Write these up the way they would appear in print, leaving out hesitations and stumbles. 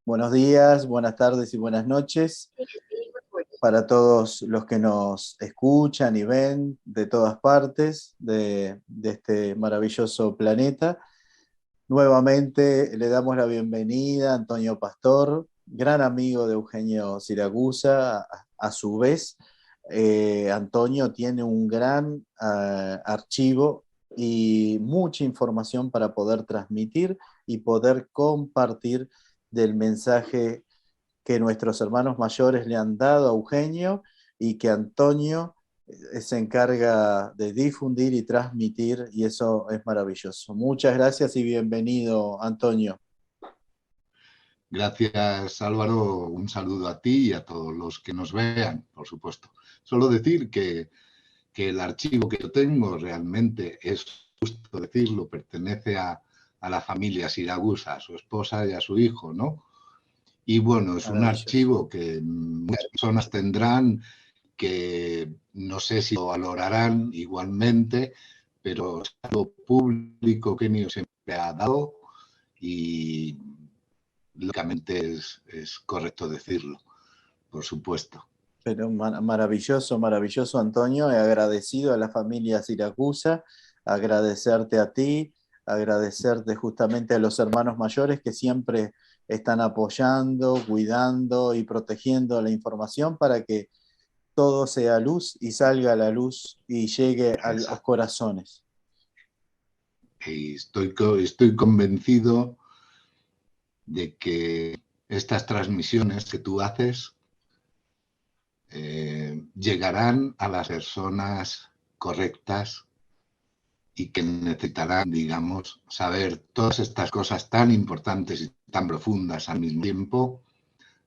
Buenos días, buenas tardes y buenas noches para todos los que nos escuchan y ven de todas partes de este maravilloso planeta. Nuevamente le damos la bienvenida a Antonio Pastor, gran amigo de Eugenio Siragusa. A su vez, Antonio tiene un gran archivo y mucha información para poder transmitir y poder compartir del mensaje que nuestros hermanos mayores le han dado a Eugenio y que Antonio se encarga de difundir y transmitir, y eso es maravilloso. Muchas gracias y bienvenido, Antonio. Gracias, Álvaro. Un saludo a ti y a todos los que nos vean, por supuesto. Solo decir que el archivo que yo tengo realmente, es justo decirlo, pertenece a la familia Siragusa, a su esposa y a su hijo, ¿no? Y bueno, es un Maravilloso. archivo que muchas personas tendrán, que no sé si lo valorarán igualmente, pero es algo público que ni siempre ha dado y lógicamente es correcto decirlo, por supuesto. Pero maravilloso, maravilloso, Antonio. He agradecido a la familia Siracusa, agradecerte a ti, agradecerte justamente a los hermanos mayores que siempre están apoyando, cuidando y protegiendo la información para que todo sea luz y salga a la luz y llegue a los Exacto. corazones. Y estoy convencido de que estas transmisiones que tú haces llegarán a las personas correctas y que necesitarán, digamos, saber todas estas cosas tan importantes y tan profundas al mismo tiempo,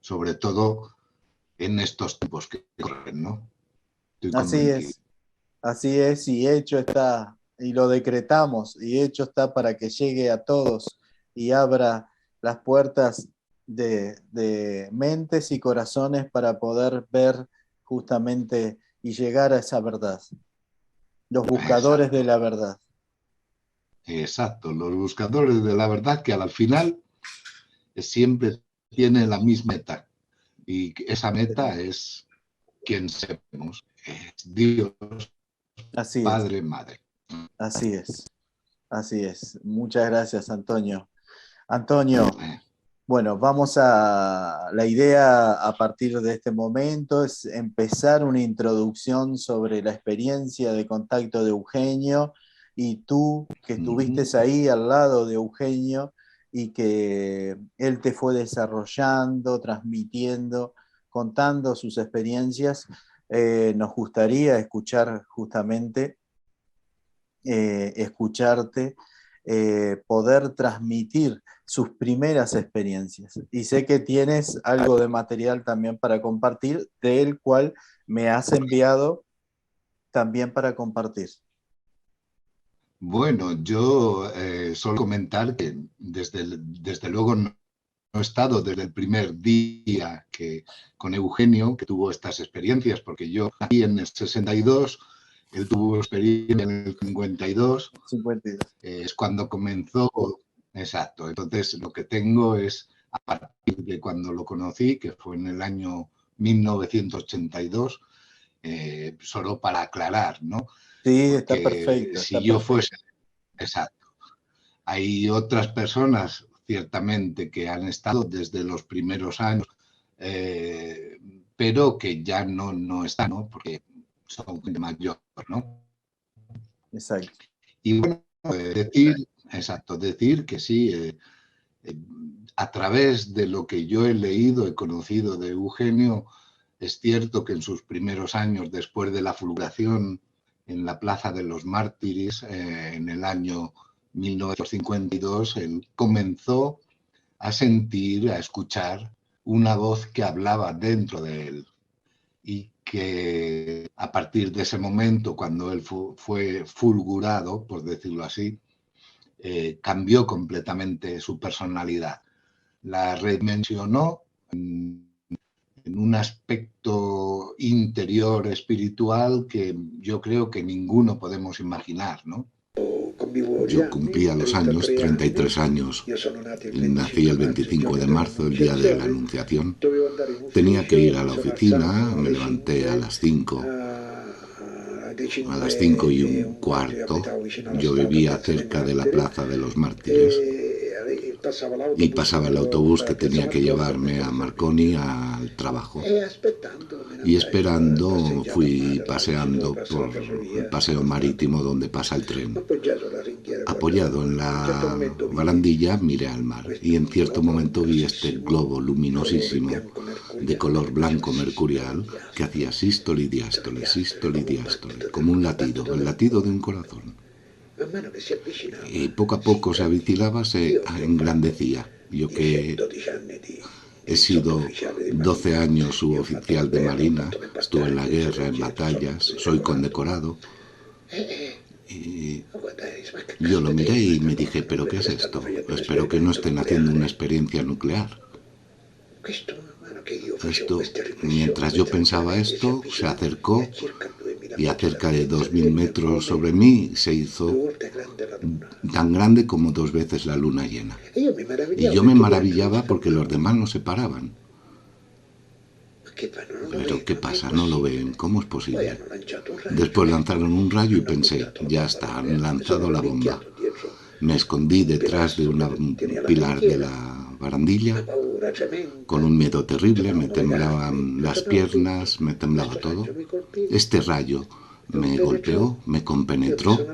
sobre todo en estos tiempos que corren, ¿no? Estoy convencido. Así es, y hecho está, y lo decretamos, y hecho está para que llegue a todos y abra las puertas de mentes y corazones para poder ver justamente y llegar a esa verdad, los buscadores de Exacto, la verdad. exacto. Los buscadores de la verdad que al final siempre tienen la misma meta. Y esa meta es quien sepamos, es Dios, Así es, Padre, Madre. así es, así es. Muchas gracias, Antonio. Antonio, Eh, bueno, vamos a la idea a partir de este momento es empezar una introducción sobre la experiencia de contacto de Eugenio y tú que estuviste ahí al lado de Eugenio y que él te fue desarrollando, transmitiendo, contando sus experiencias. Nos gustaría escuchar justamente escucharte, poder transmitir sus primeras experiencias. Y sé que tienes algo de material también para compartir, del cual me has enviado también para compartir. Bueno, yo solo comentar que desde luego no he estado desde el primer día que con Eugenio, que tuvo estas experiencias, porque yo nací en el 62, él tuvo experiencia en el 52, 52. es cuando comenzó, exacto. Entonces, lo que tengo es a partir de cuando lo conocí, que fue en el año 1982, solo para aclarar, ¿no? Sí, está Porque perfecto, si está yo perfecto. fuese, exacto, hay otras personas ciertamente que han estado desde los primeros años, eh, pero que ya no están, ¿no? Porque son gente mayor, ¿no? Exacto. Y bueno, decir, exacto, decir que sí, eh, a través de lo que yo he leído, he conocido de Eugenio, es cierto que en sus primeros años, después de la fulguración en la Plaza de los Mártires, en el año 1952, él comenzó a sentir, a escuchar una voz que hablaba dentro de él y que a partir de ese momento, cuando él fue fulgurado, por decirlo así, cambió completamente su personalidad. La redimensionó en un aspecto interior espiritual que yo creo que ninguno podemos imaginar, ¿no? Yo cumplía los años, 33 años. Nací el 25 de marzo, el día de la Anunciación. Tenía que ir a la oficina, me levanté a las 5. A las 5:15. Yo vivía cerca de la Plaza de los Mártires y pasaba el autobús que tenía que llevarme a Marconi al trabajo. Y esperando fui paseando por el paseo marítimo donde pasa el tren. Apoyado en la barandilla miré al mar y en cierto momento vi este globo luminosísimo de color blanco mercurial que hacía sístole y diástole, como un latido, el latido de un corazón. Y poco a poco se avicilaba, se engrandecía. Yo que he sido 12 años suboficial de Marina, estuve en la guerra, en batallas, soy condecorado. Y yo lo miré y me dije, ¿pero qué es esto? Espero que no estén haciendo una experiencia nuclear. Esto, mientras yo pensaba esto, se acercó y a cerca de 2000 metros sobre mí se hizo tan grande como 2 veces la luna llena. Y yo me maravillaba porque los demás no se paraban. Pero ¿qué pasa? No lo ven. ¿Cómo es posible? Después lanzaron un rayo y pensé, ya está, han lanzado la bomba. Me escondí detrás de un pilar de la barandilla, con un miedo terrible, me temblaban las piernas, me temblaba todo. Este rayo me golpeó, me compenetró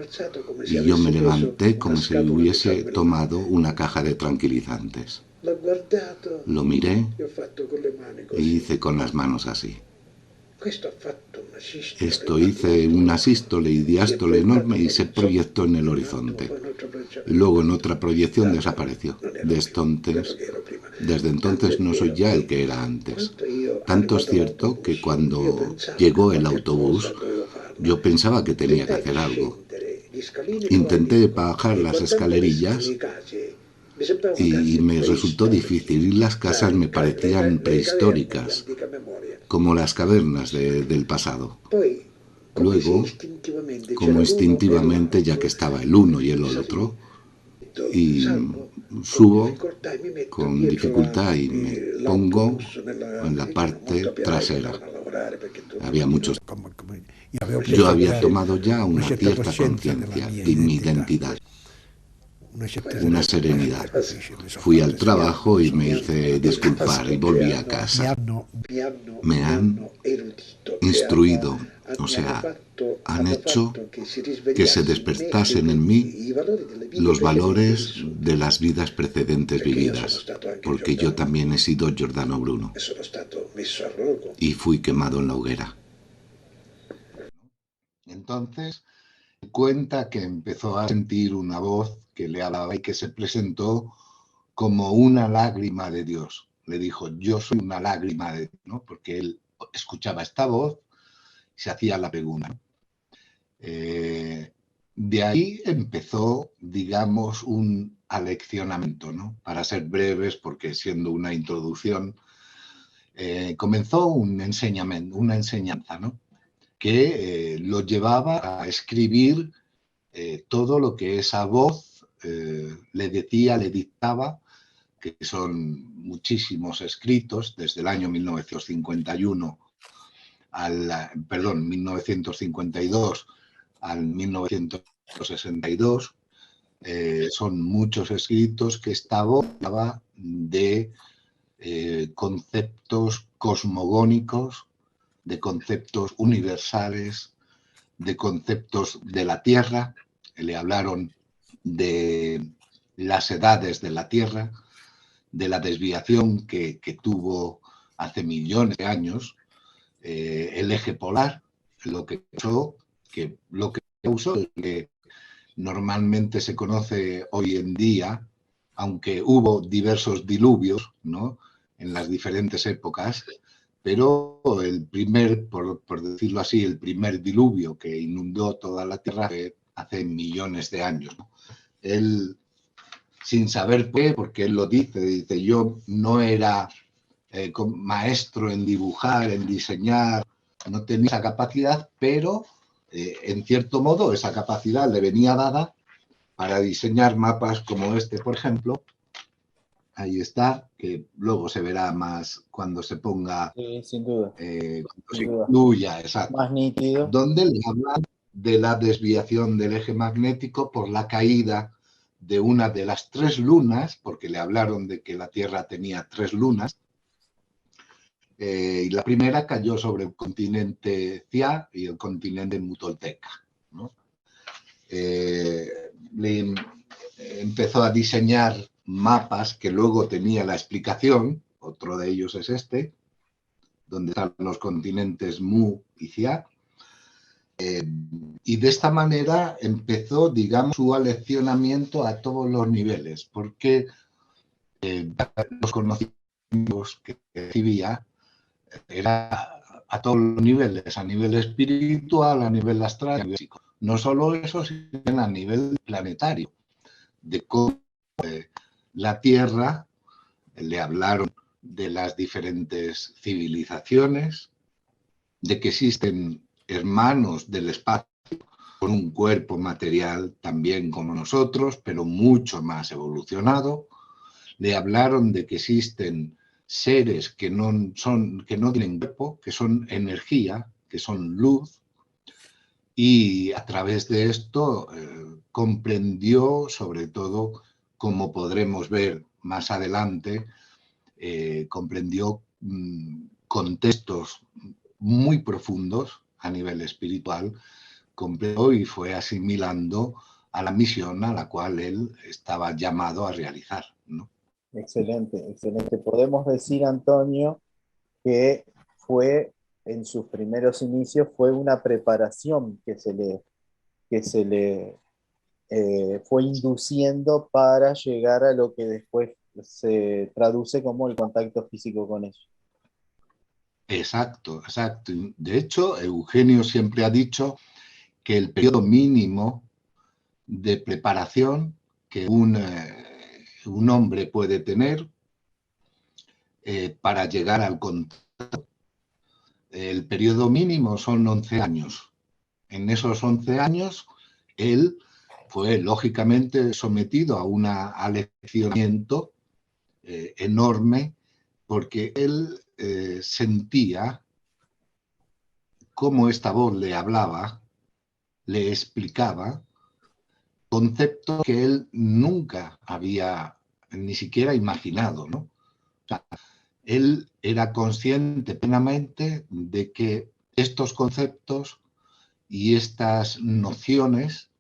y yo me levanté como si hubiese tomado una caja de tranquilizantes. Lo miré y hice con las manos así. Esto hice una sístole y diástole enorme y se proyectó en el horizonte. Luego en otra proyección desapareció. Desde entonces no soy ya el que era antes. Tanto es cierto que cuando llegó el autobús yo pensaba que tenía que hacer algo. Intenté bajar las escalerillas y me resultó difícil y las casas me parecían prehistóricas, como las cavernas del pasado. Luego, como instintivamente, ya que estaba el uno y el otro, y subo con dificultad y me pongo en la parte trasera. Había muchos. Yo había tomado ya una cierta conciencia de mi identidad, una serenidad. Fui al trabajo y me hice disculpar y volví a casa. Me han instruido, o sea, han hecho que se despertasen en mí los valores de las vidas precedentes vividas, porque yo también he sido Giordano Bruno y fui quemado en la hoguera. Entonces cuenta que empezó a sentir una voz que le hablaba y que se presentó como una lágrima de Dios. Le dijo, yo soy una lágrima de Dios, ¿no? Porque él escuchaba esta voz y se hacía la pregunta. De ahí empezó, digamos, un aleccionamiento, ¿no? Para ser breves, porque siendo una introducción, comenzó una enseñanza, ¿no? Que lo llevaba a escribir todo lo que esa voz le decía, le dictaba, que son muchísimos escritos desde el año 1952 al 1962. Son muchos escritos que esta voz hablaba de conceptos cosmogónicos, de conceptos universales, de conceptos de la Tierra. Le hablaron de las edades de la Tierra, de la desviación que tuvo hace millones de años el eje polar, lo que causó que normalmente se conoce hoy en día, aunque hubo diversos diluvios, ¿no?, en las diferentes épocas, pero el primer, por decirlo así, el primer diluvio que inundó toda la Tierra fue hace millones de años, ¿no? Él, sin saber por qué, porque él lo dice, yo no era maestro en dibujar, en diseñar, no tenía esa capacidad, pero En cierto modo, esa capacidad le venía dada para diseñar mapas como este, por ejemplo. Ahí está, que luego se verá más cuando se ponga, Sí, sin duda, cuando se sin duda. incluya, exacto. Más nítido. Donde le hablan de la desviación del eje magnético por la caída de una de las 3 lunas, porque le hablaron de que la Tierra tenía 3 lunas, y la primera cayó sobre el continente Cia y el continente Mutolteca, ¿no? Le empezó a diseñar mapas que luego tenía la explicación, otro de ellos es este, donde están los continentes Mu y Cia, y de esta manera empezó, digamos, su aleccionamiento a todos los niveles, porque los conocimientos que recibía era a todos los niveles, a nivel espiritual, a nivel astral, a nivel físico. No solo eso, sino a nivel planetario, de cómo la Tierra, le hablaron de las diferentes civilizaciones, de que existen hermanos del espacio con un cuerpo material también como nosotros, pero mucho más evolucionado. Le hablaron de que existen seres que no tienen cuerpo, que son energía, que son luz, y a través de esto comprendió, sobre todo, como podremos ver más adelante, comprendió contextos muy profundos a nivel espiritual, comprendió y fue asimilando a la misión a la cual él estaba llamado a realizar, ¿no? Excelente, excelente. Podemos decir, Antonio, que fue en sus primeros inicios fue una preparación que se le fue induciendo para llegar a lo que después se traduce como el contacto físico con ellos. Exacto, exacto. De hecho, Eugenio siempre ha dicho que el periodo mínimo de preparación que un hombre puede tener para llegar al contacto, el periodo mínimo son 11 años. En esos 11 años, él fue lógicamente sometido a un aleccionamiento enorme, porque él sentía cómo esta voz le hablaba, le explicaba conceptos que él nunca había ni siquiera imaginado, ¿no? O sea, él era consciente plenamente de que estos conceptos y estas nociones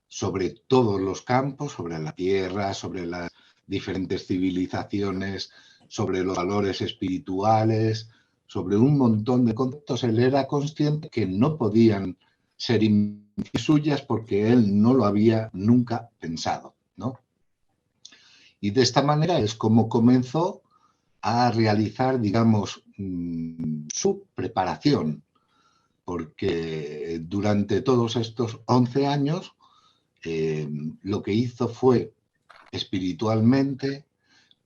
sobre todos los campos, sobre la Tierra, sobre las diferentes civilizaciones, sobre los valores espirituales, sobre un montón de conceptos, él era consciente que no podían ser suyas porque él no lo había nunca pensado, ¿no? Y de esta manera es como comenzó a realizar, digamos, su preparación, porque durante todos estos 11 años lo que hizo fue espiritualmente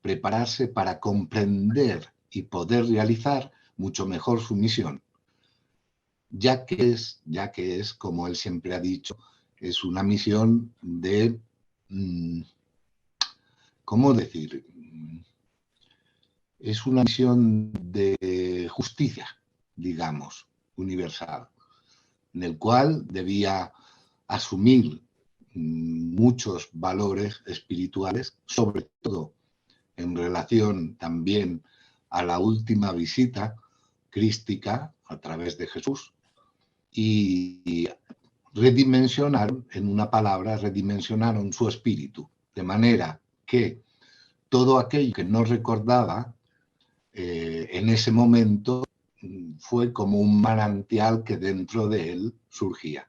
prepararse para comprender y poder realizar mucho mejor su misión, ya que es, como él siempre ha dicho, es una misión de, ¿cómo decir? Es una misión de justicia, digamos, universal, en el cual debía asumir muchos valores espirituales, sobre todo en relación también a la última visita crística a través de Jesús, y redimensionaron, en una palabra, redimensionaron su espíritu, de manera que todo aquello que no recordaba en ese momento fue como un manantial que dentro de él surgía.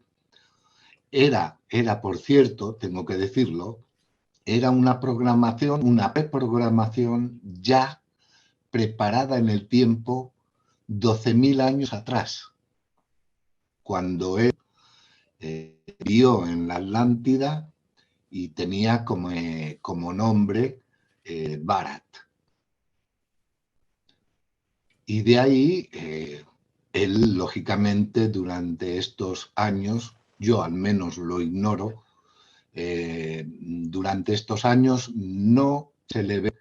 Era, por cierto, tengo que decirlo, era una programación, una preprogramación ya preparada en el tiempo 12.000 años atrás, cuando él vivió en la Atlántida y tenía como nombre Bharat. Y de ahí él, lógicamente, durante estos años, yo al menos lo ignoro, durante estos años no se le ve,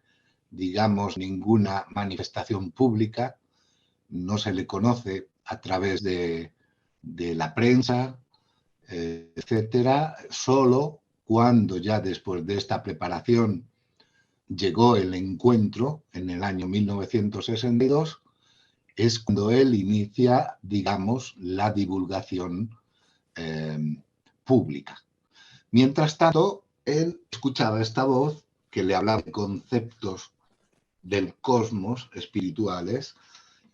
digamos, ninguna manifestación pública, no se le conoce a través de la prensa, etcétera, solo cuando ya después de esta preparación llegó el encuentro en el año 1962, es cuando él inicia, digamos, la divulgación pública. Mientras tanto, él escuchaba esta voz que le hablaba de conceptos del cosmos espirituales,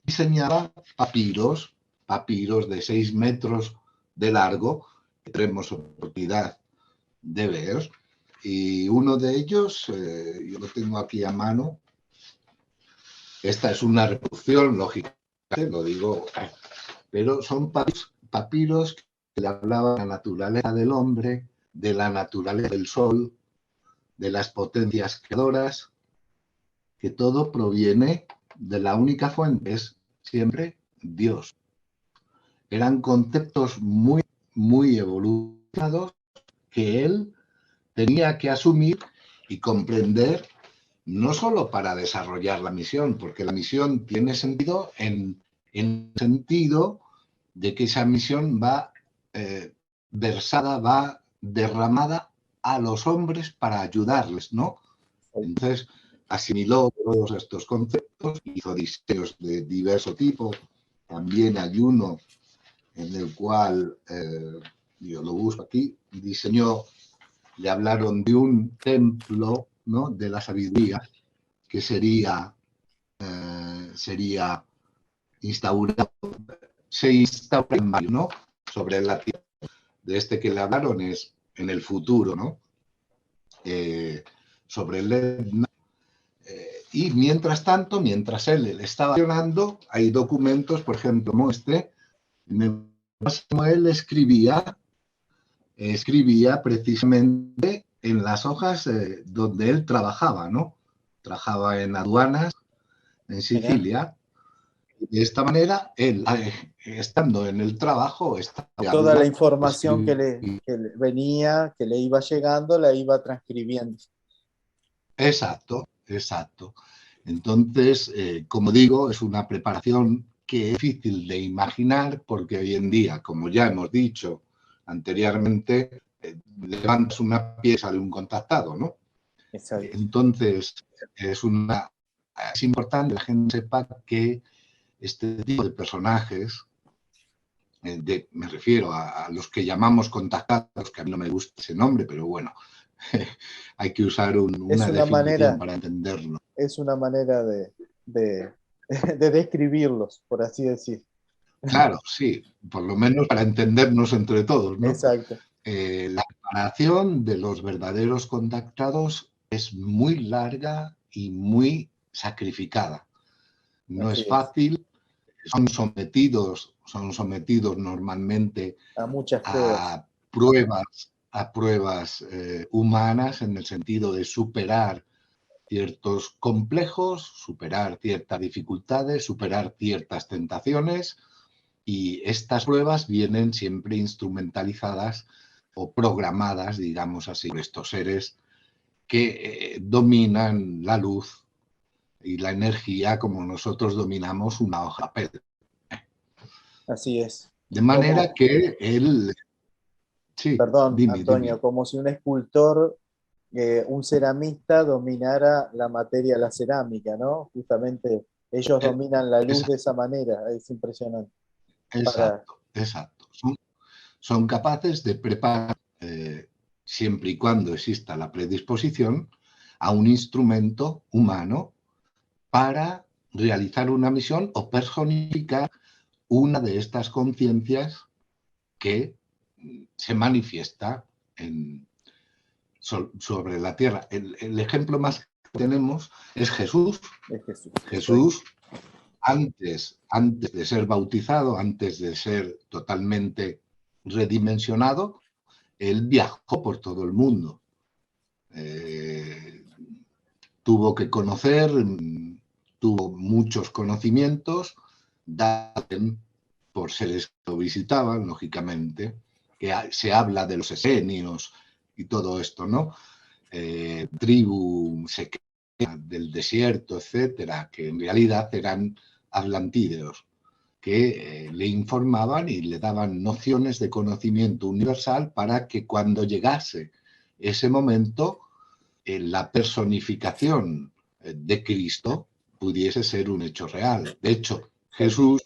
diseñaba papiros de 6 metros de largo, que tenemos oportunidad de ver, y uno de ellos, yo lo tengo aquí a mano, esta es una reproducción, lógicamente, lo digo, pero son papiros que le hablaban de la naturaleza del hombre, de la naturaleza del sol, de las potencias creadoras, que todo proviene de la única fuente, es siempre Dios. Eran conceptos muy, muy evolucionados que él tenía que asumir y comprender, no solo para desarrollar la misión, porque la misión tiene sentido en el sentido de que esa misión va versada, va derramada a los hombres para ayudarles, ¿no? Entonces, asimiló todos estos conceptos, hizo diseños de diverso tipo. También hay uno en el cual, yo lo busco aquí, diseñó, le hablaron de un templo, ¿no?, de la sabiduría, que sería instaurado, se instaura en mayo, ¿no?, sobre la tierra. De este que le hablaron es en el futuro, ¿no? Sobre el... y mientras tanto, mientras él estaba accionando, hay documentos, por ejemplo, como este, como él escribía precisamente en las hojas donde él trabajaba, ¿no? Trabajaba en aduanas en Sicilia. De esta manera, él, estando en el trabajo, toda la información que le venía, que le iba llegando, la iba transcribiendo. Exacto, exacto. Entonces, como digo, es una preparación que es difícil de imaginar porque hoy en día, como ya hemos dicho anteriormente, levantas una pieza de un contactado, ¿no? Exacto. Entonces, es importante que la gente sepa que este tipo de personajes, me refiero a los que llamamos contactados, que a mí no me gusta ese nombre, pero bueno, hay que usar una definición para entenderlo. Es una manera de describirlos, por así decir. Claro, sí, por lo menos para entendernos entre todos, ¿no? Exacto. La preparación de los verdaderos contactados es muy larga y muy sacrificada. No es fácil, son sometidos normalmente a muchas pruebas humanas, en el sentido de superar ciertos complejos, superar ciertas dificultades, superar ciertas tentaciones, y estas pruebas vienen siempre instrumentalizadas o programadas, digamos así, por estos seres que dominan la luz y la energía como nosotros dominamos una hoja de papel. Así es. De manera que él... Sí, perdón, dime, Antonio, dime. como si un escultor, un ceramista dominara la materia, la cerámica, ¿no? Justamente ellos dominan la luz de esa manera, es impresionante. Exacto. Son capaces de preparar, siempre y cuando exista la predisposición, a un instrumento humano para realizar una misión o personificar una de estas conciencias que se manifiesta sobre la tierra. El ejemplo más que tenemos es Jesús. Jesús, antes de ser bautizado, antes de ser totalmente redimensionado, él viajó por todo el mundo. Tuvo que conocer, tuvo muchos conocimientos, por seres que lo visitaban, lógicamente, que se habla de los esenios y todo esto, ¿no? Tribu secreta del desierto, etcétera, que en realidad eran atlantídeos, que le informaban y le daban nociones de conocimiento universal para que cuando llegase ese momento, la personificación de Cristo pudiese ser un hecho real. De hecho, Jesús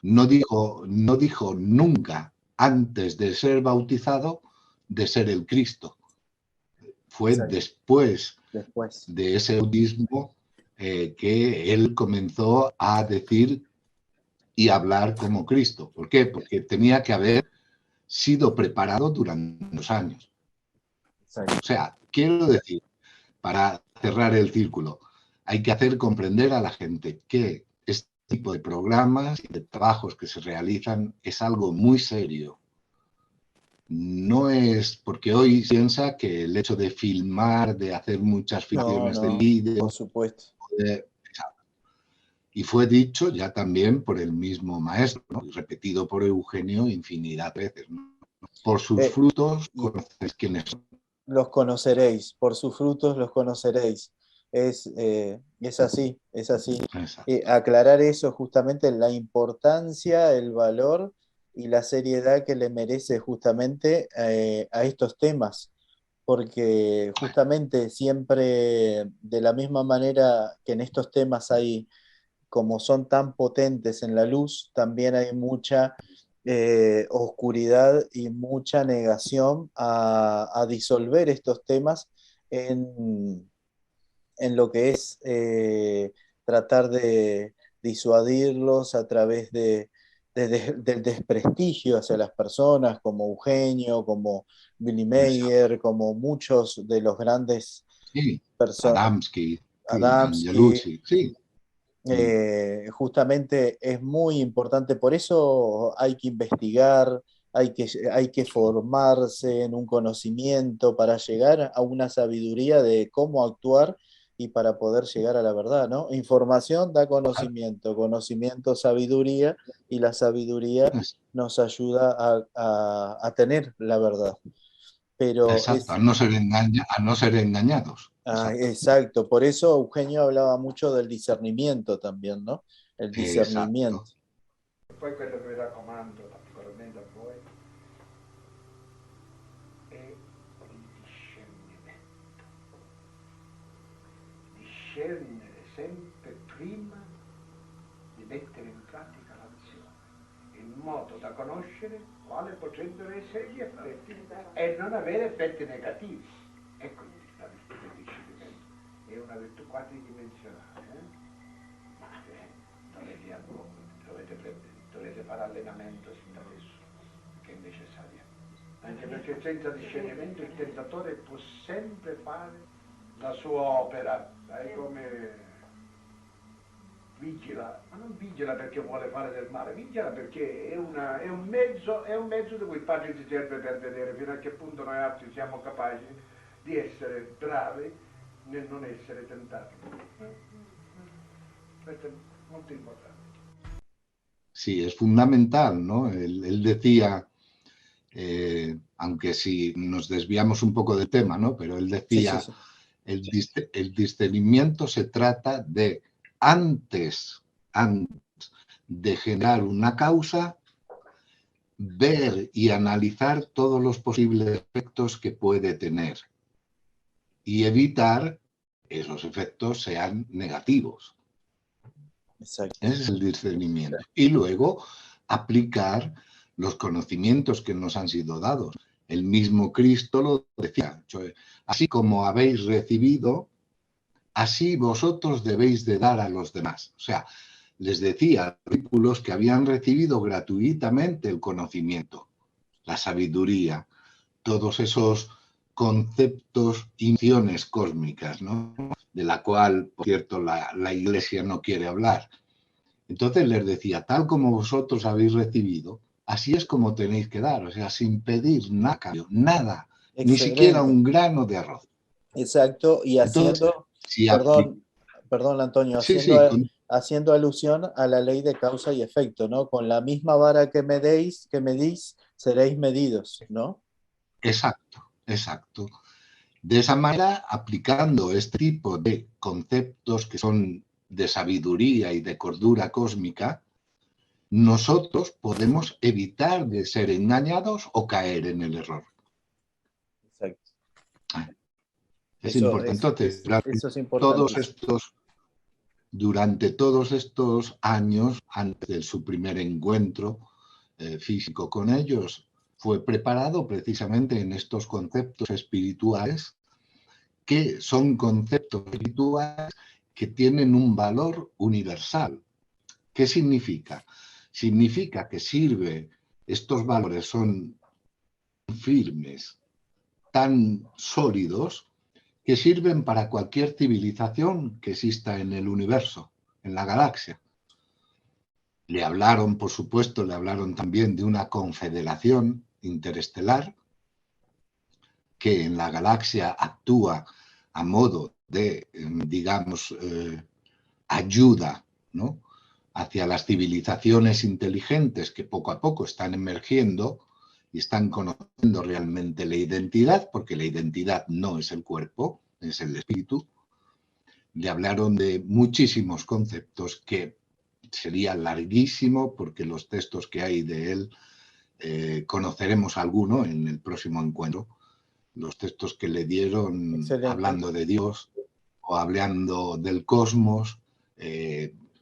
no dijo nunca antes de ser bautizado de ser el Cristo. Fue después de ese bautismo que él comenzó a decir y hablar como Cristo. ¿Por qué? Porque tenía que haber sido preparado durante unos años. O sea, quiero decir, para cerrar el círculo, hay que hacer comprender a la gente que este tipo de programas y de trabajos que se realizan es algo muy serio. No es porque hoy piensa que el hecho de filmar, de hacer muchas ficciones de vídeo, por supuesto. Y fue dicho ya también por el mismo maestro, ¿no? Y repetido por Eugenio infinidad de veces, ¿no? Por sus frutos conocéis quiénes son. Los conoceréis, por sus frutos los conoceréis. Es así, es así. Aclarar eso justamente, la importancia, el valor y la seriedad que le merece justamente a estos temas, porque justamente siempre de la misma manera que en estos temas hay, como son tan potentes en la luz, también hay mucha oscuridad y mucha negación a disolver estos temas en lo que es tratar de disuadirlos a través del desprestigio hacia las personas, como Eugenio, como Billy Mayer, como muchos de los grandes personas. Adamski, sí. Justamente es muy importante, por eso hay que investigar, hay que formarse en un conocimiento para llegar a una sabiduría de cómo actuar y para poder llegar a la verdad, ¿no? Información da conocimiento, conocimiento, sabiduría, y la sabiduría nos ayuda a tener la verdad. Pero exacto, a no ser engañados. Exacto, por eso Eugenio hablaba mucho del discernimiento también, ¿no? El discernimiento. Poi quello che vi raccomando particolarmente a voi è il discernimento. Discernere sempre prima di mettere in pratica l'azione, in modo da conoscere quali potrebbero essere gli effetti e non avere effetti negativi. Ecco la virtù del discernimento. È una virtù quadridimensionale. Dovete fare allenamento sin da adesso, che è necessario. Anche perché senza discernimento il tentatore può sempre fare la sua opera, sai, come vigila, ma non vigila perché vuole fare del male, vigila perché è un mezzo di cui il Padre ci serve per vedere fino a che punto noi altri siamo capaci di essere bravi nel non essere tentati. Questo è molto importante. Sí, es fundamental, ¿no? Él decía, aunque si nos desviamos un poco del tema, ¿no? Pero él decía, sí. El discernimiento se trata de antes de generar una causa, ver y analizar todos los posibles efectos que puede tener y evitar que esos efectos sean negativos. Exacto. Ese es el discernimiento. Y luego aplicar los conocimientos que nos han sido dados. El mismo Cristo lo decía, así como habéis recibido, así vosotros debéis de dar a los demás. O sea, les decía a los discípulos que habían recibido gratuitamente el conocimiento, la sabiduría, todos esos conceptos y nociones cósmicas, ¿no? De la cual, por cierto, la Iglesia no quiere hablar. Entonces les decía, tal como vosotros habéis recibido, así es como tenéis que dar, o sea, sin pedir nada, nada, ni siquiera un grano de arroz. Exacto, y haciendo, entonces, perdón Antonio, sí, haciendo, haciendo alusión a la ley de causa y efecto, ¿no? Con la misma vara que medís, seréis medidos, ¿no? Exacto, exacto. De esa manera, aplicando este tipo de conceptos que son de sabiduría y de cordura cósmica, nosotros podemos evitar de ser engañados o caer en el error. Exacto. Es importante. Entonces, eso es importante. Durante todos estos años, antes de su primer encuentro físico con ellos, fue preparado precisamente en estos conceptos espirituales, que son conceptos espirituales que tienen un valor universal. ¿Qué significa? Significa que estos valores son firmes, tan sólidos, que sirven para cualquier civilización que exista en el universo, en la galaxia. Le hablaron, por supuesto, le hablaron también de una confederación interestelar que en la galaxia actúa a modo de, digamos, ayuda, ¿no?, hacia las civilizaciones inteligentes que poco a poco están emergiendo y están conociendo realmente la identidad, porque la identidad no es el cuerpo, es el espíritu. Le hablaron de muchísimos conceptos que sería larguísimo, porque los textos que hay de él, conoceremos alguno en el próximo encuentro, los textos que le dieron. Excelente. Hablando de Dios o hablando del cosmos,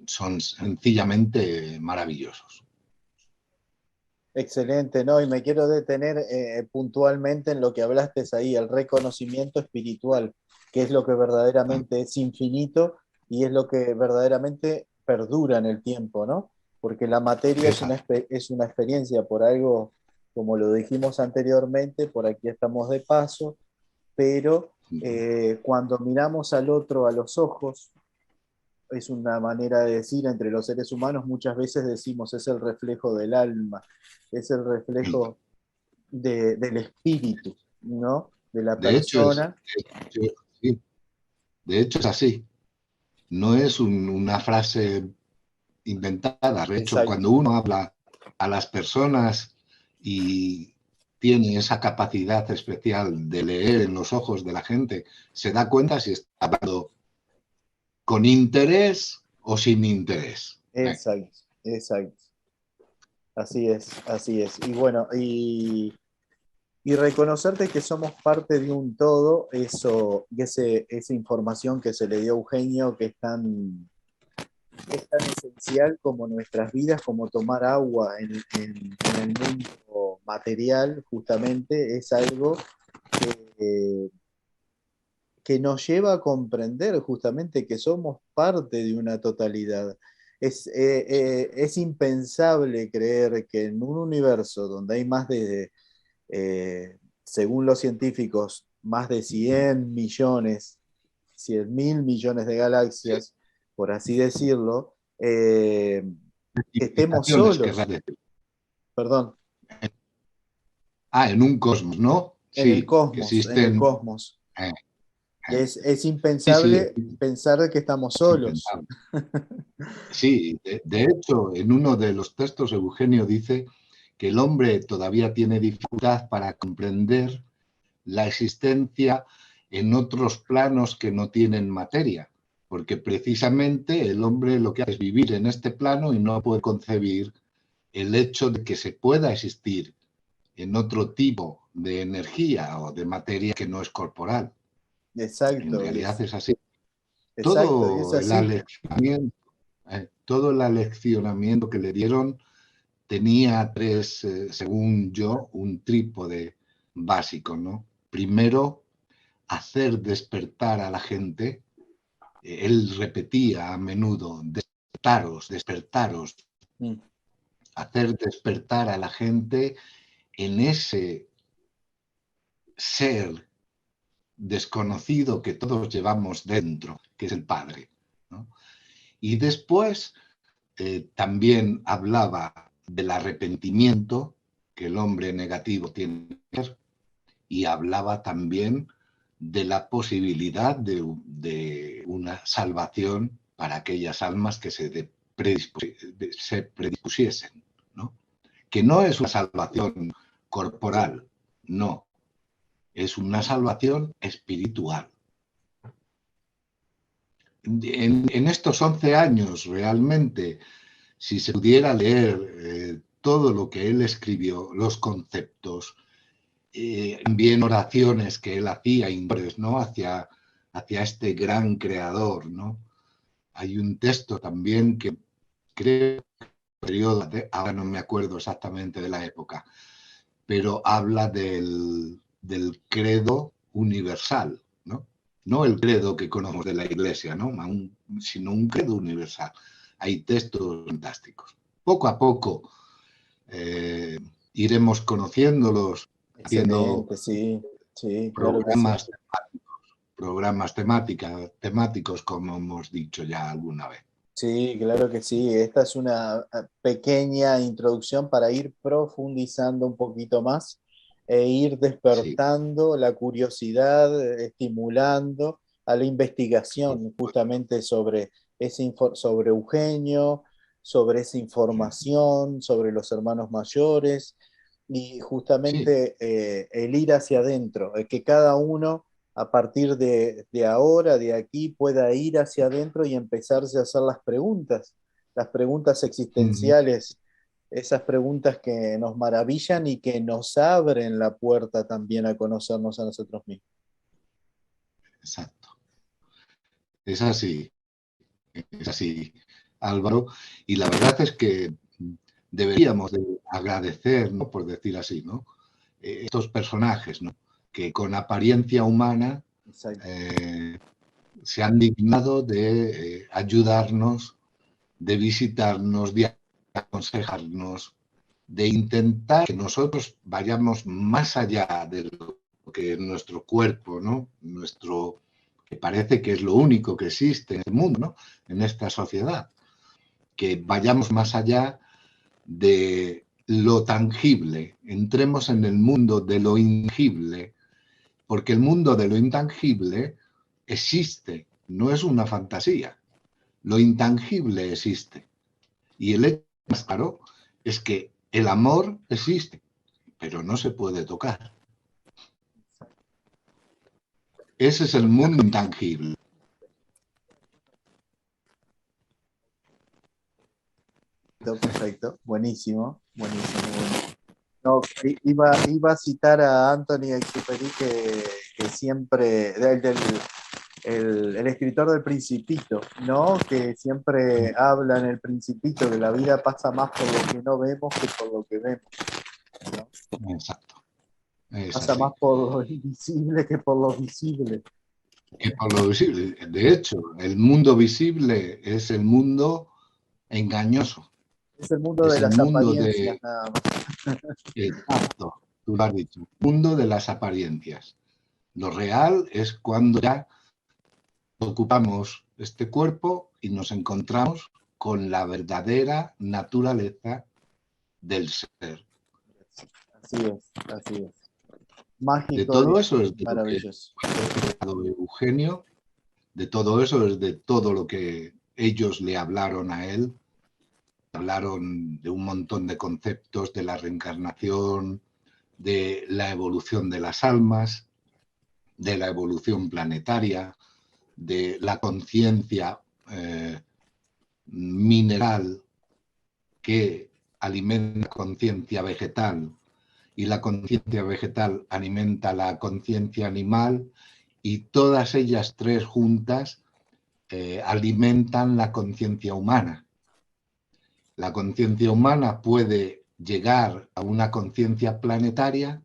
son sencillamente maravillosos. Excelente, ¿no? Y me quiero detener puntualmente en lo que hablaste ahí, el reconocimiento espiritual, que es lo que verdaderamente es infinito y es lo que verdaderamente perdura en el tiempo, ¿no? Porque la materia es una experiencia, por algo, como lo dijimos anteriormente, por aquí estamos de paso, pero cuando miramos al otro a los ojos, es una manera de decir, entre los seres humanos muchas veces decimos es el reflejo del alma, es el reflejo del espíritu, ¿no? De la persona. De hecho es así, no es una frase inventada. De hecho, cuando uno habla a las personas y tiene esa capacidad especial de leer en los ojos de la gente, se da cuenta si está hablando con interés o sin interés. Exacto, exacto. Así es, así es. Y bueno, y reconocerte que somos parte de un todo, eso, esa información que se le dio a Eugenio, que es tan esencial como nuestras vidas, como tomar agua en el mundo material, justamente, es algo que nos lleva a comprender justamente que somos parte de una totalidad. Es impensable creer que en un universo donde hay más de, según los científicos, más de 100 millones, 100.000 millones de galaxias, por así decirlo, que estemos solos. Perdón. En un cosmos, ¿no? En el cosmos, en el cosmos. Es impensable pensar que estamos solos. Sí, de hecho, en uno de los textos Eugenio dice que el hombre todavía tiene dificultad para comprender la existencia en otros planos que no tienen materia, porque precisamente el hombre lo que hace es vivir en este plano y no puede concebir el hecho de que se pueda existir en otro tipo de energía o de materia que no es corporal. Exacto. En realidad es así. Exacto, es así. Todo el aleccionamiento que le dieron tenía tres, según yo, un trípode básico, ¿no? Primero, hacer despertar a la gente. Él repetía a menudo, despertaros, despertaros. Hacer despertar a la gente en ese ser desconocido que todos llevamos dentro, que es el Padre, ¿no? Y después también hablaba del arrepentimiento que el hombre negativo tiene que hacer, y hablaba también de la posibilidad de una salvación para aquellas almas que se predispusiesen, ¿no? Que no es una salvación corporal, no, es una salvación espiritual. En estos 11 años, realmente, si se pudiera leer todo lo que él escribió, los conceptos, también oraciones que él hacía, ¿no? hacia este gran creador, ¿no? Hay un texto también que creo periodo, ahora no me acuerdo exactamente de la época, pero habla del credo universal, ¿no? No el credo que conocemos de la Iglesia, ¿no? Sino un credo universal. Hay textos fantásticos. Poco a poco iremos conociéndolos, haciendo Excelente, sí, sí, claro que sí. programas temáticos, como hemos dicho ya alguna vez. Sí, claro que sí. Esta es una pequeña introducción para ir profundizando un poquito más e ir Sí, despertando la curiosidad, estimulando a la investigación justamente sobre sobre Eugenio, sobre esa información, sobre los hermanos mayores y sí. justamente el ir hacia adentro, que cada uno a partir de ahora, de aquí, pueda ir hacia adentro y empezarse a hacer las preguntas Uh-huh. existenciales, esas preguntas que nos maravillan y que nos abren la puerta también a conocernos a nosotros mismos. Exacto. Es así, Álvaro. Y la verdad es que deberíamos de agradecer, ¿no? Por decir así, ¿no? Estos personajes, ¿no? Que con apariencia humana Exacto. Se han dignado de ayudarnos, de visitarnos, de aconsejarnos, de intentar que nosotros vayamos más allá de lo que es nuestro cuerpo, ¿no? Que parece que es lo único que existe en el mundo, ¿no? En esta sociedad. Que vayamos más allá de lo tangible, entremos en el mundo de lo intangible, porque el mundo de lo intangible existe, no es una fantasía. Lo intangible existe. Y el hecho más claro es que el amor existe, pero no se puede tocar. Ese es el mundo intangible. Perfecto, buenísimo, buenísimo, buenísimo. No, iba a citar a Anthony Exupéry que siempre, el escritor del Principito, ¿no? Que siempre habla en el Principito que la vida pasa más por lo que no vemos que por lo que vemos, ¿no? Exacto. Es Pasa más así. por lo invisible que por lo visible. Que por lo visible. De hecho, el mundo visible es el mundo engañoso. Es el mundo de Es el las mundo apariencias, de... nada más. Exacto. Tú lo has dicho. Mundo de las apariencias. Lo real es cuando ya ocupamos este cuerpo y nos encontramos con la verdadera naturaleza del ser. Así es, así es. De Mágico todo y eso es de lo que maravilloso. ha hablado Eugenio, de todo eso es de todo lo que ellos le hablaron a él. Hablaron de un montón de conceptos, de la reencarnación, de la evolución de las almas, de la evolución planetaria, de la conciencia mineral que alimenta la conciencia vegetal y la conciencia vegetal alimenta la conciencia animal y todas ellas tres juntas alimentan la conciencia humana. La conciencia humana puede llegar a una conciencia planetaria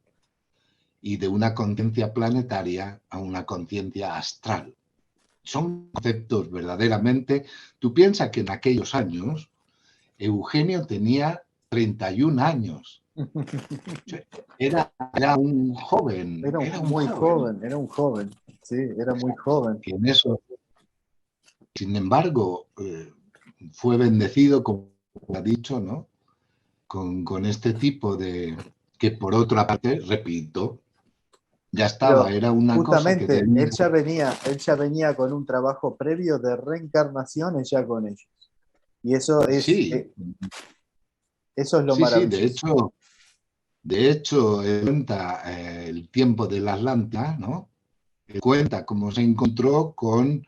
y de una conciencia planetaria a una conciencia astral. Son conceptos verdaderamente... Tú piensas que en aquellos años Eugenio tenía 31 años. Era un joven, Era muy joven, era un joven, sí, era muy joven. que en eso, sin embargo, fue bendecido, como ha dicho, ¿no? Con este tipo de... que por otra parte, repito, ya estaba, Pero era una cosa que justamente tenía. él ya venía con un trabajo previo de reencarnaciones ya con ellos. Y Sí, eso es lo sí, sí, maravilloso. de hecho, cuenta el tiempo de la Atlántida, ¿no? Cuenta cómo se encontró con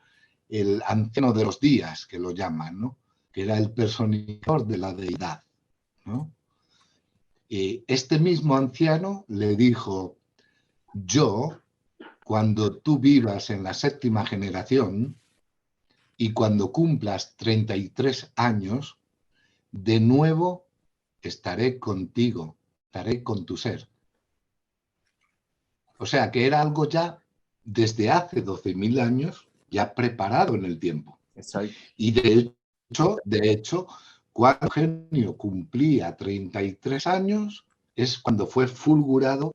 el anciano de los días, que lo llaman, ¿no? Que era el personificador de la deidad, ¿no? Y este mismo anciano le dijo, yo, cuando tú vivas en la séptima generación y cuando cumplas 33 años, de nuevo estaré contigo, estaré con tu ser. O sea que era algo ya desde hace 12.000 años, ya preparado en el tiempo. Exacto. Y de hecho, cuando Eugenio cumplía 33 años, es cuando fue fulgurado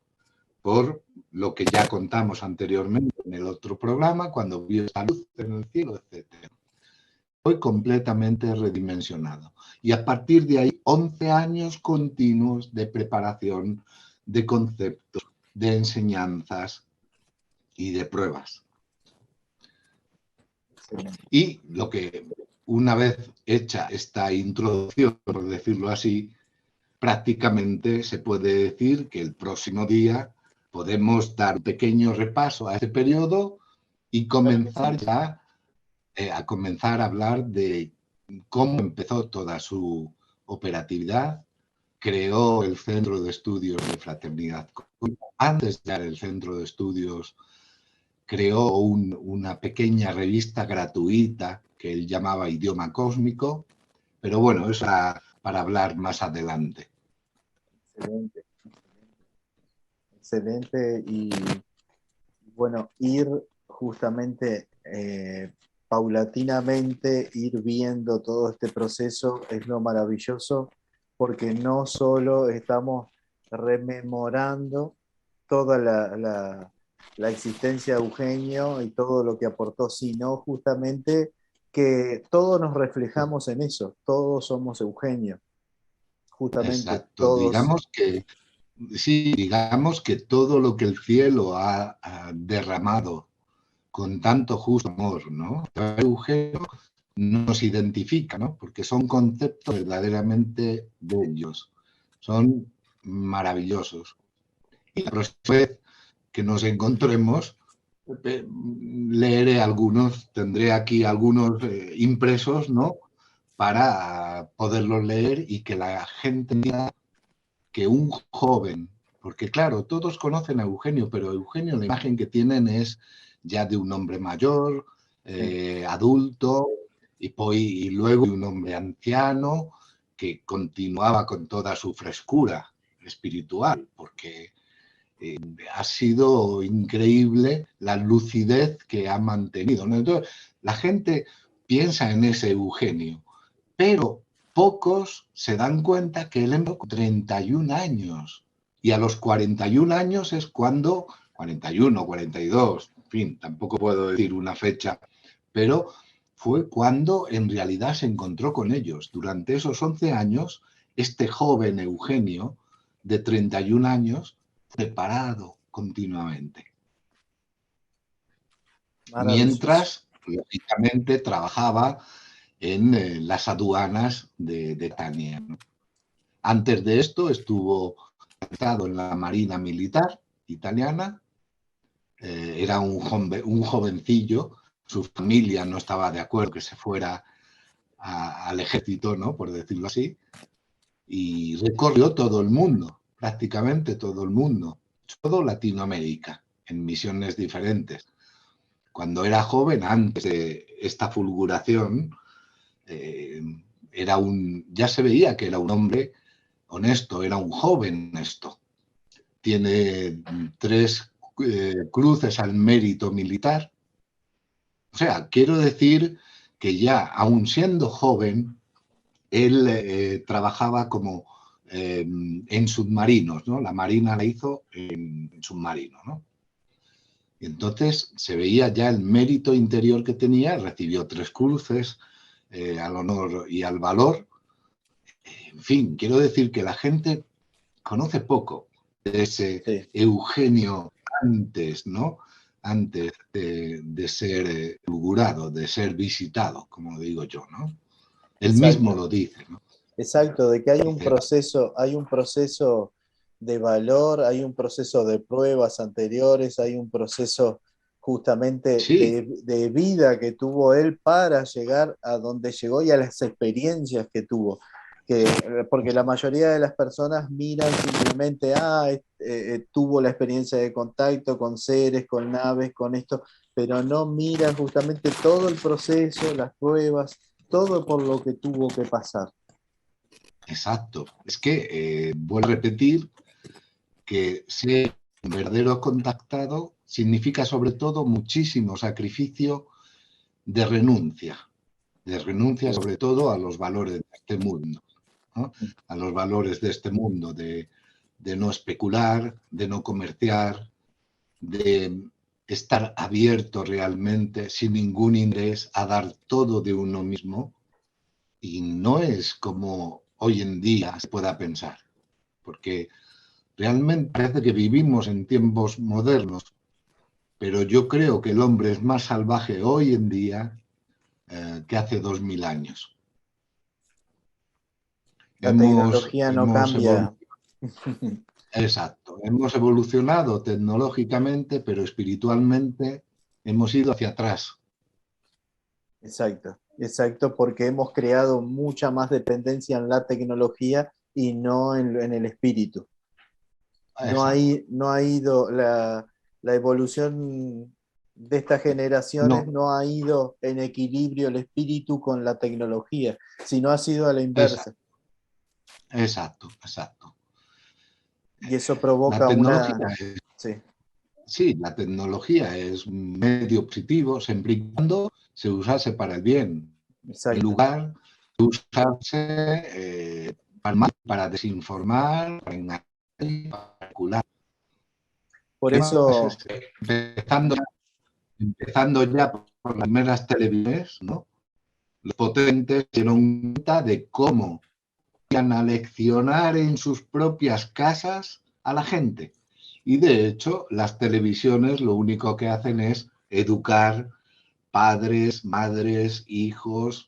por lo que ya contamos anteriormente en el otro programa, cuando vio esta luz en el cielo, etc. Fue completamente redimensionado. Y a partir de ahí, 11 años continuos de preparación, de conceptos, de enseñanzas y de pruebas. Y lo que, una vez hecha esta introducción, por decirlo así, prácticamente se puede decir que el próximo día podemos dar un pequeño repaso a ese periodo y comenzar ya a hablar de cómo empezó toda su operatividad. Creó el Centro de Estudios de Fraternidad. Antes de dar el Centro de Estudios, creó una pequeña revista gratuita que él llamaba Idioma Cósmico, pero bueno, eso para hablar más adelante. Excelente. Excelente. Y bueno, ir justamente paulatinamente, ir viendo todo este proceso es lo maravilloso, porque no solo estamos rememorando toda la existencia de Eugenio y todo lo que aportó, sino justamente que todos nos reflejamos en eso, todos somos Eugenio, justamente Exacto, todos. digamos que todo lo que el cielo ha derramado con tanto justo amor, ¿no? Eugenio nos identifica, ¿no? Porque son conceptos verdaderamente bellos, son maravillosos. Y la próxima vez que nos encontremos, leeré algunos, tendré aquí algunos impresos, ¿no? Para poderlos leer y que la gente diga que un joven, porque claro, todos conocen a Eugenio, pero Eugenio la imagen que tienen es ya de un hombre mayor, adulto, y luego de un hombre anciano que continuaba con toda su frescura espiritual, porque ha sido increíble la lucidez que ha mantenido, ¿no? Entonces, la gente piensa en ese Eugenio, pero pocos se dan cuenta que él empezó con 31 años. Y a los 41 años es cuando, 41, 42, en fin, tampoco puedo decir una fecha, pero fue cuando en realidad se encontró con ellos. Durante esos 11 años, este joven Eugenio, de 31 años, preparado continuamente. Maravilloso. Mientras, lógicamente, trabajaba en las aduanas de Tania, ¿no? Antes de esto estuvo en la Marina Militar italiana, era un jovencillo, su familia no estaba de acuerdo que se fuera al ejército, ¿no? Por decirlo así, y recorrió todo el mundo, prácticamente todo el mundo, todo Latinoamérica, en misiones diferentes. Cuando era joven, antes de esta fulguración, ya se veía que era un hombre honesto, era un joven honesto. Tiene 3 cruces al mérito militar. O sea, quiero decir que ya, aun siendo joven, él trabajaba como en submarinos, ¿no? La Marina la hizo en submarino, ¿no? Y entonces se veía ya el mérito interior que tenía, recibió 3 cruces al honor y al valor. En fin, quiero decir que la gente conoce poco de ese Sí. Eugenio antes, ¿no? Antes de ser augurado, de ser visitado, como digo yo, ¿no? Él mismo Exacto. lo dice, ¿no? Exacto, de que Dice, hay un proceso de valor, hay un proceso de pruebas anteriores, hay un proceso justamente sí, de vida que tuvo él para llegar a donde llegó y a las experiencias que tuvo. Porque la mayoría de las personas miran simplemente, tuvo la experiencia de contacto con seres, con naves, con esto, pero no miran justamente todo el proceso, las pruebas, todo por lo que tuvo que pasar. exacto. Es que, vuelvo a repetir, que ser un verdadero contactado significa sobre todo muchísimo sacrificio de renuncia sobre todo a los valores de este mundo, ¿no? A los valores de este mundo, de no especular, de no comerciar, de estar abierto realmente, sin ningún interés, a dar todo de uno mismo. Y no es como hoy en día se pueda pensar, porque realmente parece que vivimos en tiempos modernos, pero yo creo que el hombre es más salvaje hoy en día que hace 2000 años. La Hemos, tecnología no hemos cambia. exacto, hemos evolucionado tecnológicamente, pero espiritualmente hemos ido hacia atrás. Exacto, exacto, porque hemos creado mucha más dependencia en la tecnología y no en el espíritu. Exacto. No ha ido la evolución de estas generaciones, No, no ha ido en equilibrio el espíritu con la tecnología, sino ha sido a la inversa. exacto, exacto, exacto. Y eso La provoca tecnología una... es, Sí, sí, la tecnología es un medio positivo siempre y cuando se usase para el bien, en exacto. lugar de usarse para, mal, para desinformar, para engañar, para calcular. Por ¿Qué más eso, es? Empezando ya por las primeras televisiones, ¿no? Los potentes se dieron cuenta de cómo iban a leccionar en sus propias casas a la gente. Y de hecho, las televisiones lo único que hacen es educar padres, madres, hijos,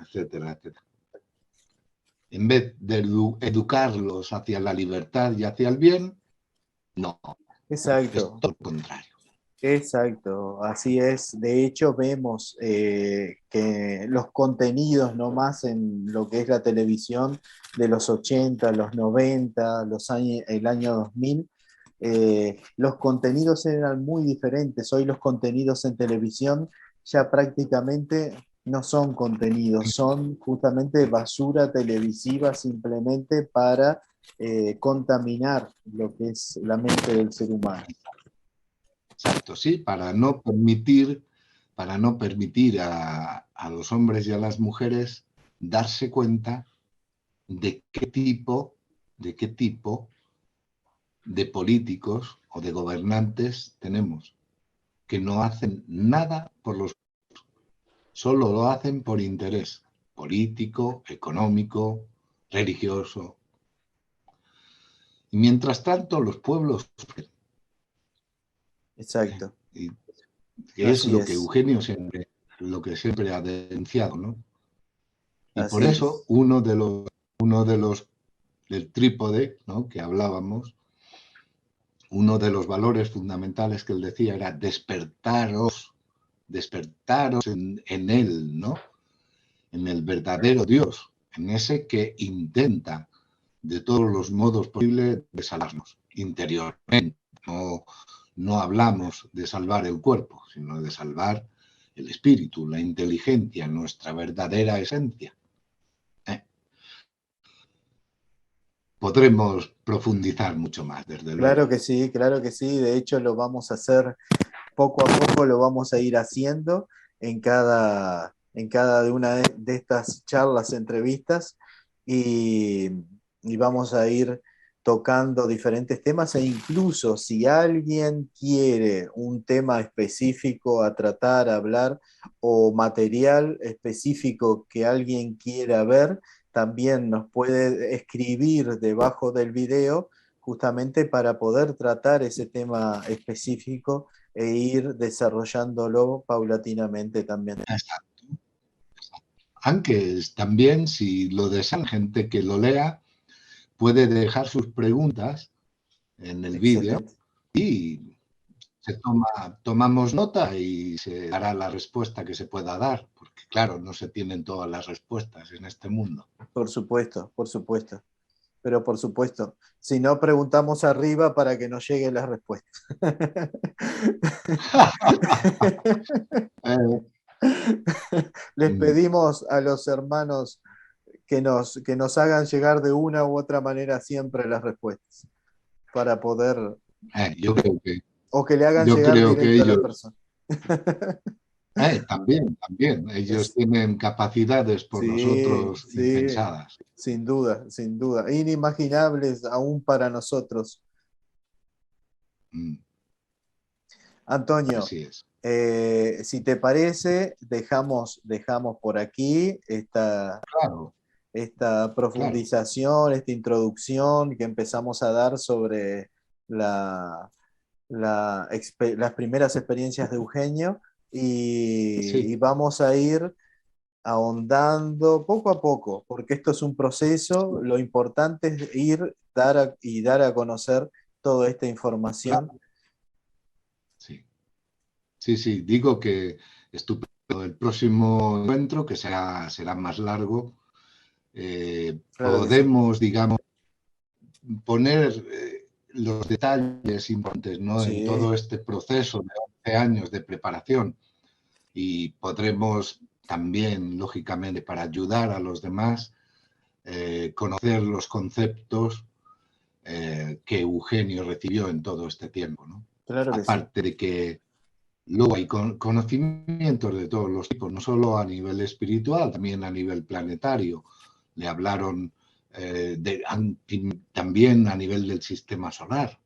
etcétera, etcétera. En vez de educarlos hacia la libertad y hacia el bien, no, es exacto. todo lo contrario. Exacto, así es. De hecho, vemos que los contenidos, no más en lo que es la televisión de los 80, los 90, el año 2000, los contenidos eran muy diferentes. Hoy los contenidos en televisión ya prácticamente no son contenidos, son justamente basura televisiva simplemente para contaminar lo que es la mente del ser humano. Exacto, sí, para no permitir a los hombres y a las mujeres darse cuenta de qué tipo de políticos o de gobernantes tenemos, que no hacen nada por los, solo lo hacen por interés político, económico, religioso. Y mientras tanto, los pueblos sufren. Exacto. Y que es Así lo que es, Eugenio siempre, lo que siempre ha denunciado, ¿no? Y por así eso es. uno de los del trípode, ¿no? Que hablábamos, uno de los valores fundamentales que él decía era despertaros en él, ¿no? En el verdadero Dios, en ese que intenta de todos los modos posibles de salvarnos interiormente. No, no hablamos de salvar el cuerpo, sino de salvar el espíritu, la inteligencia, nuestra verdadera esencia. ¿Eh? Podremos profundizar mucho más, desde luego. Claro que sí, claro que sí. De hecho, lo vamos a hacer poco a poco, lo vamos a ir haciendo en cada de una de estas charlas, entrevistas, y, y vamos a ir tocando diferentes temas e incluso si alguien quiere un tema específico a tratar, a hablar o material específico que alguien quiera ver, también nos puede escribir debajo del video justamente para poder tratar ese tema específico e ir desarrollándolo paulatinamente también. Exacto. Aunque también, si lo desean, gente que lo lea puede dejar sus preguntas en el vídeo Excelente. y tomamos nota y se dará la respuesta que se pueda dar, porque claro, no se tienen todas las respuestas en este mundo. Por supuesto, pero por supuesto, si no preguntamos arriba para que nos lleguen las respuestas. Les pedimos a los hermanos que nos hagan llegar de una u otra manera siempre las respuestas, para poder, yo creo que, o que le hagan yo llegar creo que directo a la ellos, persona. también, ellos tienen capacidades por Sí, nosotros sí, impensadas. sin duda, inimaginables aún para nosotros. Antonio, Así es. si te parece, dejamos por aquí Claro, esta claro. profundización, esta introducción que empezamos a dar sobre las primeras experiencias de Eugenio y Sí, vamos a ir ahondando poco a poco, porque esto es un proceso, lo importante es ir dar a conocer toda esta información. claro. Sí, sí, sí. Digo que estupendo. El próximo encuentro, que será más largo, Claro que sí. podemos, digamos, poner los detalles importantes, ¿no? En Sí, todo este proceso de 11 años de preparación y podremos también, lógicamente, para ayudar a los demás, conocer los conceptos que Eugenio recibió en todo este tiempo, ¿no? claro que sí. Aparte de que luego hay conocimientos de todos los tipos, no solo a nivel espiritual, también a nivel planetario. Le hablaron también a nivel del sistema solar.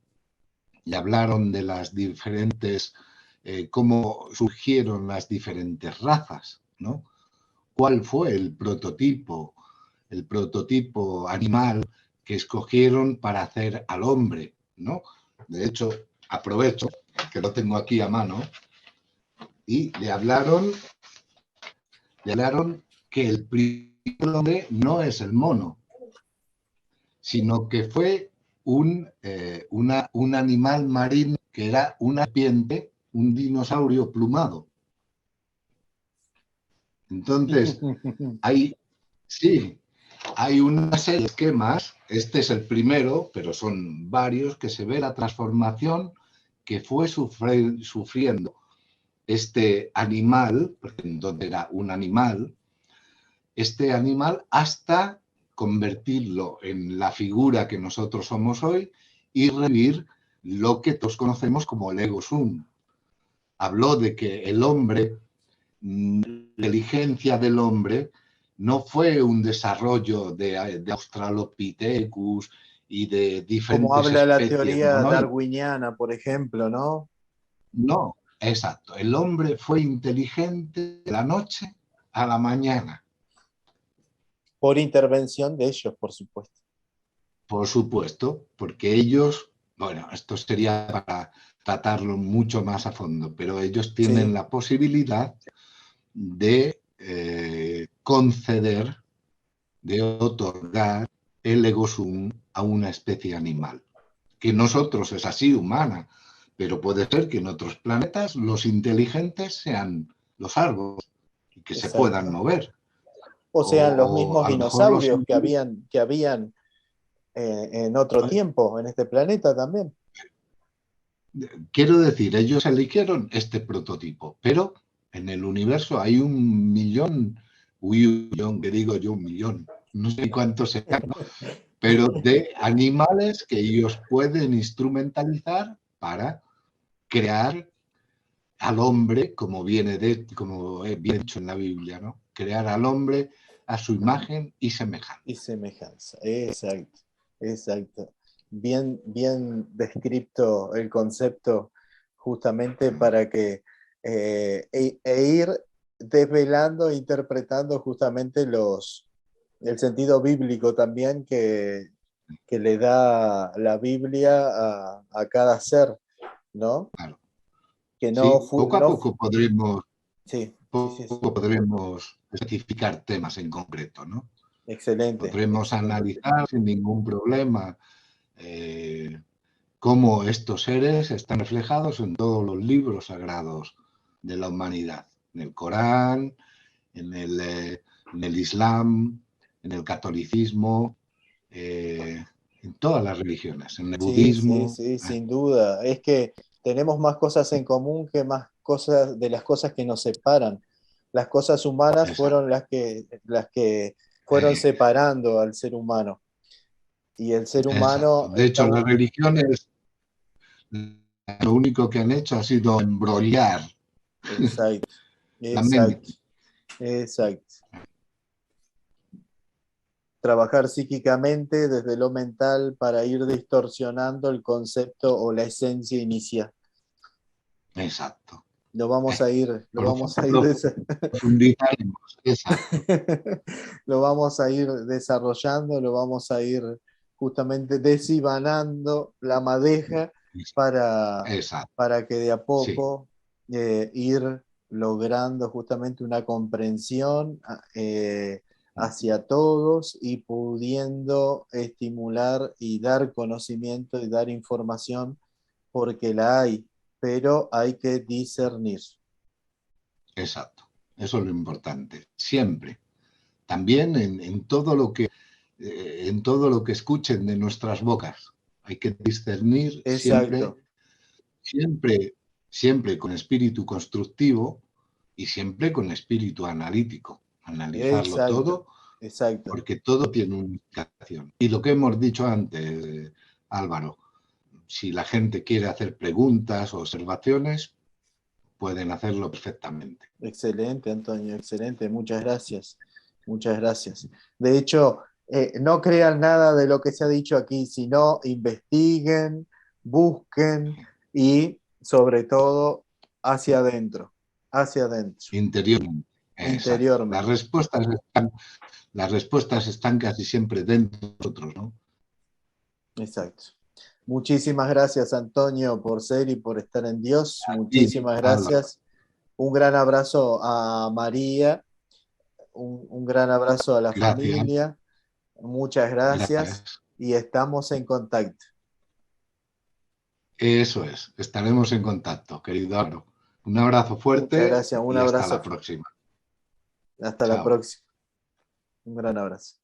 Le hablaron de las diferentes, cómo surgieron las diferentes razas, ¿no? ¿Cuál fue el prototipo animal que escogieron para hacer al hombre, ¿no? De hecho, aprovecho que lo tengo aquí a mano y le hablaron que el primer hombre no es el mono, sino que fue un animal marino que era una serpiente, un dinosaurio plumado. Entonces, sí, hay una serie de esquemas, este es el primero, pero son varios, que se ve la transformación que fue sufriendo este animal, porque entonces era un animal, este animal hasta convertirlo en la figura que nosotros somos hoy y revivir lo que todos conocemos como el ego sum. Habló de que el hombre, la inteligencia del hombre, no fue un desarrollo de Australopithecus y de Como diferentes habla la especies teoría monoides. darwiniana, por ejemplo, ¿no? No, exacto. El hombre fue inteligente de la noche a la mañana. Por intervención de ellos, por supuesto. Por supuesto, porque ellos, bueno, esto sería para tratarlo mucho más a fondo, pero ellos tienen Sí, la posibilidad de conceder, de otorgar el ego sum a una especie animal. Que nosotros es así, humana, pero puede ser que en otros planetas los inteligentes sean los árboles y que se puedan exacto. mover. O sean los O mismos a lo mejor los dinosaurios que habían en otro tiempo en este planeta también. quiero decir, ellos eligieron este prototipo, pero en el universo hay 1 millón, que digo yo 1 millón, no sé cuántos sean, ¿no? Pero de animales que ellos pueden instrumentalizar para crear al hombre, como viene bien dicho en la Biblia, ¿no? Crear al hombre a su imagen y semejanza. Y semejanza, exacto, exacto. Bien descrito el concepto justamente para que ir desvelando e interpretando justamente el sentido bíblico también que le da la Biblia a cada ser, ¿no? Claro. Que no, Sí, poco a poco podremos, sí, podremos especificar temas en concreto, ¿no? Excelente. Podremos Excelente. analizar sin ningún problema cómo estos seres están reflejados en todos los libros sagrados de la humanidad, en el Corán, en el Islam, en el catolicismo, en todas las religiones, en el budismo. Sí, sin duda. Es que tenemos más cosas en común que más cosas de las cosas que nos separan. Las cosas humanas Exacto. fueron las que fueron separando al ser humano. Y el ser humano... Exacto. De hecho, las religiones lo único que han hecho ha sido embrollar Exacto, la mente. exacto. Trabajar psíquicamente desde lo mental para ir distorsionando el concepto o la esencia inicial. Exacto. Lo vamos a ir profundizaremos. Exacto. Lo vamos a ir desarrollando, lo vamos a ir justamente deshibanando la madeja para que de a poco ir logrando justamente una comprensión hacia todos y pudiendo estimular y dar conocimiento y dar información porque la hay, pero hay que discernir. Exacto, eso es lo importante, siempre. También en todo lo que escuchen de nuestras bocas. Hay que discernir siempre con espíritu constructivo y siempre con espíritu analítico. Analizarlo todo, porque todo tiene una implicación. Y lo que hemos dicho antes, Álvaro, si la gente quiere hacer preguntas o observaciones, pueden hacerlo perfectamente. Excelente, Antonio, excelente. Muchas gracias. Muchas gracias. De hecho, no crean nada de lo que se ha dicho aquí, sino investiguen, busquen y, sobre todo, hacia adentro. Hacia adentro. Interiormente. Interiormente. Las respuestas están casi siempre dentro de nosotros, ¿no? Exacto. Muchísimas gracias, Antonio, por ser y por estar en Dios. Muchísimas gracias. Un gran abrazo a María, un gran abrazo a la familia. Muchas gracias y estamos en contacto. Eso es, estaremos en contacto, querido Álvaro. Un abrazo fuerte. Muchas gracias, un abrazo. Hasta la próxima. Hasta la próxima. Un gran abrazo.